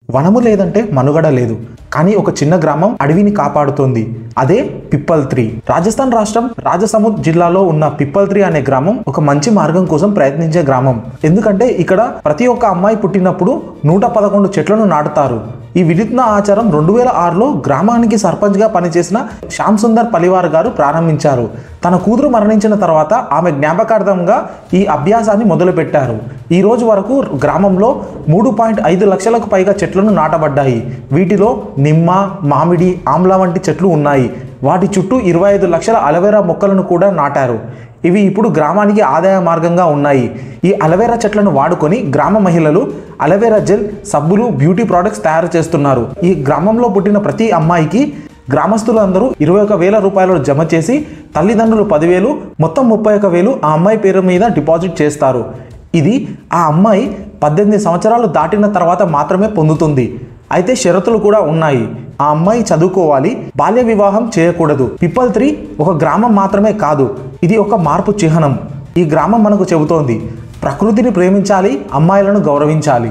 వనము లేదంటే మనుగడ లేదు. కానీ ఒక చిన్న గ్రామం అడవిని కాపాడుతోంది. అదే పిప్పల్-3. రాజస్థాన్ రాష్ట్రం రాజసముద్ జిల్లాలో ఉన్న పిప్పల్-3 అనే గ్రామం ఒక మంచి మార్గం కోసం ప్రయత్నించే గ్రామం. ఎందుకంటే ఇక్కడ ప్రతి ఒక్క అమ్మాయి పుట్టినప్పుడు 111 చెట్లను నాటుతారు. ఈ వినూత్న ఆచారం 2006లో గ్రామానికి సర్పంచ్గా పనిచేసిన శ్యామ్ సుందర్ పలివార్ గారు ప్రారంభించారు. తన కూతురు మరణించిన తర్వాత ఆమె జ్ఞాపకార్థంగా ఈ అభ్యాసాన్ని మొదలుపెట్టారు. ఈ రోజు వరకు గ్రామంలో 3.5 లక్షలకు పైగా చెట్లను నాటబడ్డాయి. వీటిలో నిమ్మ, మామిడి, ఆమ్ల వంటి చెట్లు ఉన్నాయి. వాటి చుట్టూ 25 లక్షల అలోవెరా మొక్కలను కూడా నాటారు. ఇవి ఇప్పుడు గ్రామానికి ఆదాయ మార్గంగా ఉన్నాయి. ఈ అలోవెరా చెట్లను వాడుకొని గ్రామ మహిళలు అలోవెరా జెల్, సబ్బులు, బ్యూటీ ప్రొడక్ట్స్ తయారు చేస్తున్నారు. ఈ గ్రామంలో పుట్టిన ప్రతి అమ్మాయికి గ్రామస్తులందరూ 21,000 రూపాయలు జమ చేసి తల్లిదండ్రులు 10,000, మొత్తం 31,000 ఆ అమ్మాయి పేరు మీద డిపాజిట్ చేస్తారు. ఇది ఆ అమ్మాయి 18 సంవత్సరాలు దాటిన తర్వాత మాత్రమే పొందుతుంది. అయితే షరతులు కూడా ఉన్నాయి. ఆ అమ్మాయి చదువుకోవాలి, బాల్య వివాహం చేయకూడదు. పిప్పల్-3 ఒక గ్రామం మాత్రమే కాదు, ఇది ఒక మార్పు చిహ్నం. ఈ గ్రామం మనకు చెబుతోంది, ప్రకృతిని ప్రేమించాలి, అమ్మాయిలను గౌరవించాలి.